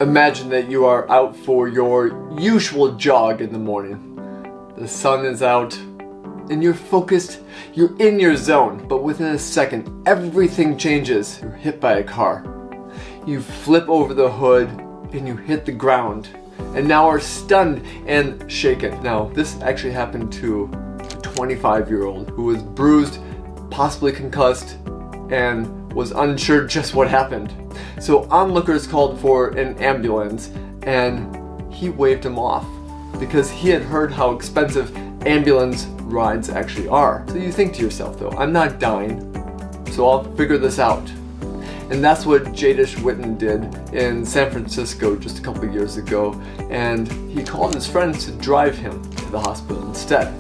Imagine that you are out for your usual jog in the morning. The sun is out and you're focused, you're in your zone, but within a second, everything changes. You're hit by a car. You flip over the hood and you hit the ground and now are stunned and shaken. Now, this actually happened to a 25-year-old who was bruised, possibly concussed, and was unsure just what happened. So onlookers called for an ambulance and he waved him off because he had heard how expensive ambulance rides actually are. So you think to yourself though, I'm not dying, so I'll figure this out. And that's what Jadish Witten did in San Francisco just a couple of years ago, and he called his friends to drive him to the hospital instead.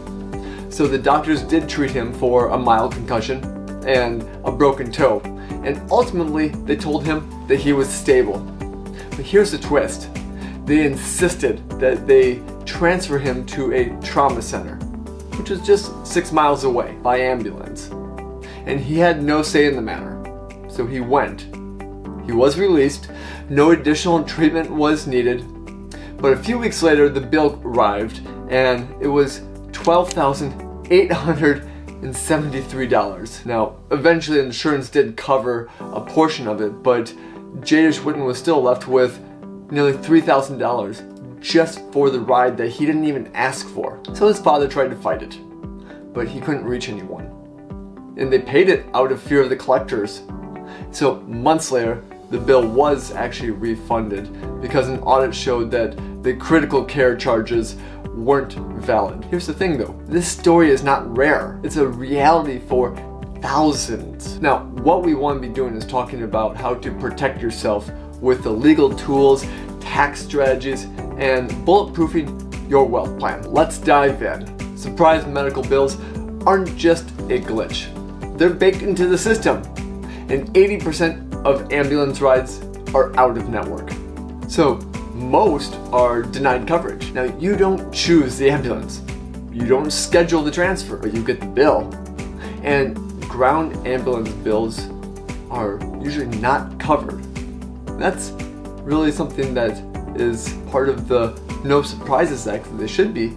So the doctors did treat him for a mild concussion and a broken toe, and ultimately they told him that he was stable. But here's the twist. They insisted that they transfer him to a trauma center, which is just 6 miles away by ambulance. And he had no say in the matter. So he went. He was released. No additional treatment was needed. But a few weeks later, the bill arrived, and it was $12,873. Now, eventually insurance did cover a portion of it, but Jadish Witten was still left with nearly $3,000 just for the ride that he didn't even ask for. So his father tried to fight it, but he couldn't reach anyone. And they paid it out of fear of the collectors. So months later, the bill was actually refunded because an audit showed that the critical care charges weren't valid. Here's the thing though, this story is not rare. It's a reality for thousands. Now, what we want to be doing is talking about how to protect yourself with the legal tools, tax strategies, and bulletproofing your wealth plan. Let's dive in. Surprise medical bills aren't just a glitch. They're baked into the system. And 80% of ambulance rides are out of network. So most are denied coverage. Now, you don't choose the ambulance. You don't schedule the transfer, but you get the bill. And ground ambulance bills are usually not covered. That's really something that is part of the No Surprises Act that they should be,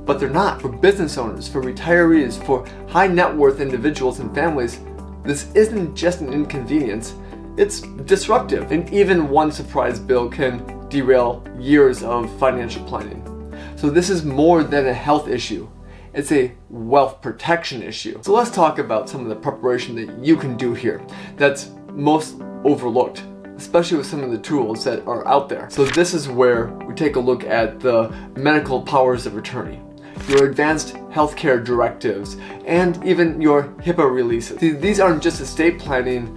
but they're not. For business owners, for retirees, for high net worth individuals and families, this isn't just an inconvenience, it's disruptive. And even one surprise bill can derail years of financial planning. So this is more than a health issue. It's a wealth protection issue. So let's talk about some of the preparation that you can do here that's most overlooked, especially with some of the tools that are out there. So this is where we take a look at the medical powers of attorney, your advanced healthcare directives, and even your HIPAA releases. See, these aren't just estate planning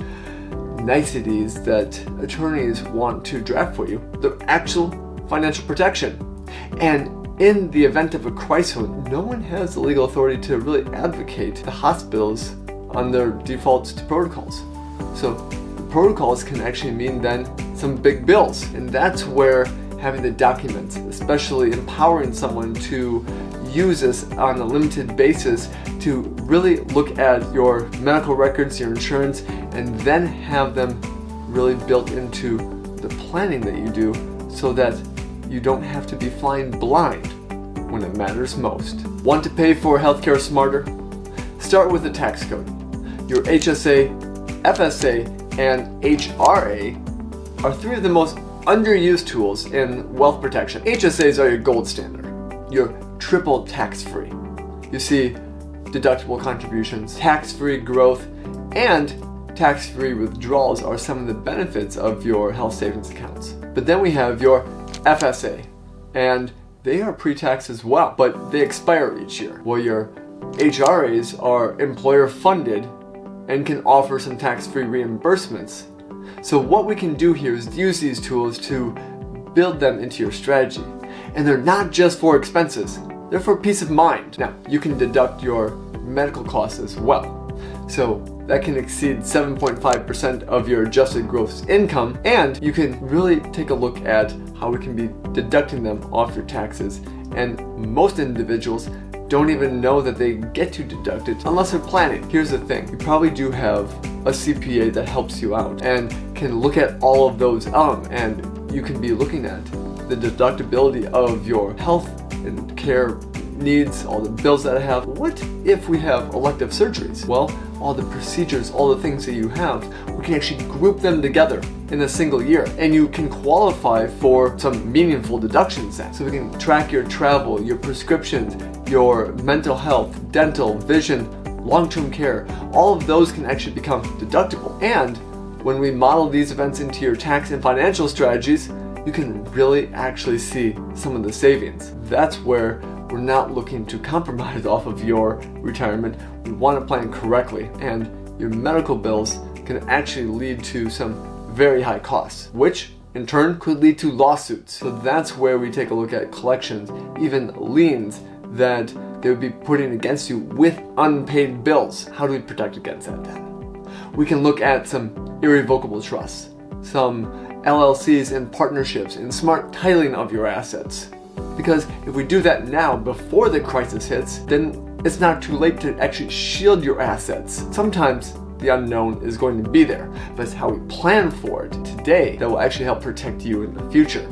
niceties that attorneys want to draft for you. They're actual financial protection. And in the event of a crisis, no one has the legal authority to really advocate the hospitals on their defaults to protocols. So the protocols can actually mean then some big bills. And that's where having the documents, especially empowering someone to use this on a limited basis to really look at your medical records, your insurance, and then have them really built into the planning that you do so that you don't have to be flying blind when it matters most. Want to pay for healthcare smarter? Start with the tax code. Your HSA, FSA, and HRA are three of the most underused tools in wealth protection. HSAs are your gold standard. You're triple tax-free. You see deductible contributions, tax-free growth, and tax-free withdrawals are some of the benefits of your health savings accounts. But then we have your FSA, and they are pre-tax as well, but they expire each year. Well, your HRAs are employer-funded and can offer some tax-free reimbursements. So what we can do here is use these tools to build them into your strategy. And they're not just for expenses, they're for peace of mind. Now, you can deduct your medical costs as well. So that can exceed 7.5% of your adjusted gross income, and you can really take a look at how we can be deducting them off your taxes. And most individuals don't even know that they get to deduct it unless they're planning. Here's the thing, you probably do have a CPA that helps you out and can look at all of those and you can be looking at the deductibility of your health and care needs, all the bills that I have. What if we have elective surgeries? Well, all the procedures, all the things that you have, we can actually group them together in a single year, and you can qualify for some meaningful deductions then. So we can track your travel, your prescriptions, your mental health, dental, vision, long-term care. All of those can actually become deductible. And when we model these events into your tax and financial strategies, you can really actually see some of the savings. That's where we're not looking to compromise off of your retirement. We want to plan correctly, and your medical bills can actually lead to some very high costs, which in turn could lead to lawsuits. So that's where we take a look at collections, even liens that they would be putting against you with unpaid bills. How do we protect against that then? We can look at some irrevocable trusts, some LLCs and partnerships, and smart titling of your assets. Because if we do that now before the crisis hits, then it's not too late to actually shield your assets. Sometimes the unknown is going to be there, but it's how we plan for it today that will actually help protect you in the future.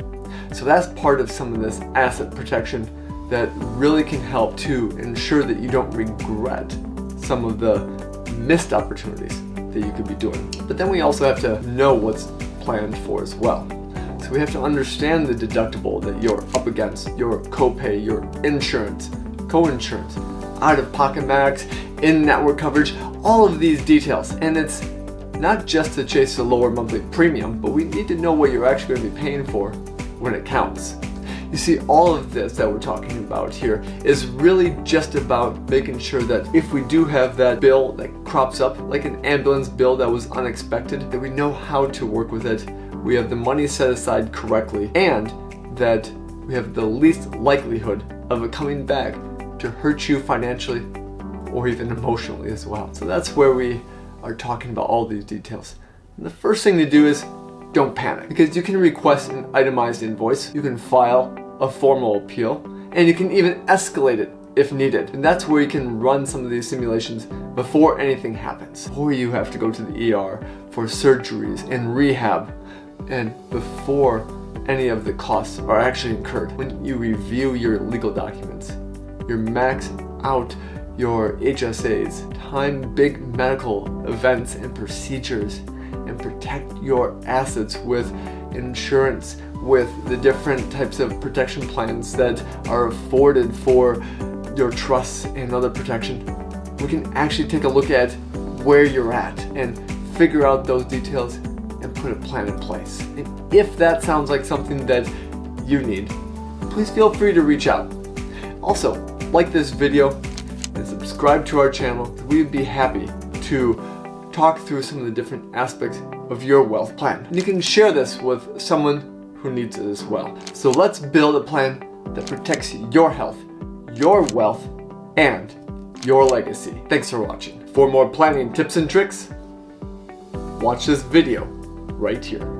So that's part of some of this asset protection that really can help to ensure that you don't regret some of the missed opportunities that you could be doing. But then we also have to know what's planned for as well. So we have to understand the deductible that you're up against, your copay, your insurance, co-insurance, out-of-pocket max, in-network coverage, all of these details. And it's not just to chase a lower monthly premium, but we need to know what you're actually going to be paying for when it counts. You see, all of this that we're talking about here is really just about making sure that if we do have that bill that crops up, like an ambulance bill that was unexpected, that we know how to work with it, we have the money set aside correctly, and that we have the least likelihood of it coming back to hurt you financially or even emotionally as well. So that's where we are talking about all these details. And the first thing to do is don't panic, because you can request an itemized invoice, you can file a formal appeal, and you can even escalate it if needed. And that's where you can run some of these simulations before anything happens. Or you have to go to the ER for surgeries and rehab, and before any of the costs are actually incurred. When you review your legal documents, you max out your HSAs, time big medical events and procedures, and protect your assets with insurance, with the different types of protection plans that are afforded for your trusts and other protection. We can actually take a look at where you're at and figure out those details and put a plan in place. And if that sounds like something that you need, please feel free to reach out. Also, like this video and subscribe to our channel. We'd be happy to talk through some of the different aspects of your wealth plan. And you can share this with someone who needs it as well. So let's build a plan that protects your health, your wealth, and your legacy. Thanks for watching. For more planning tips and tricks, watch this video right here.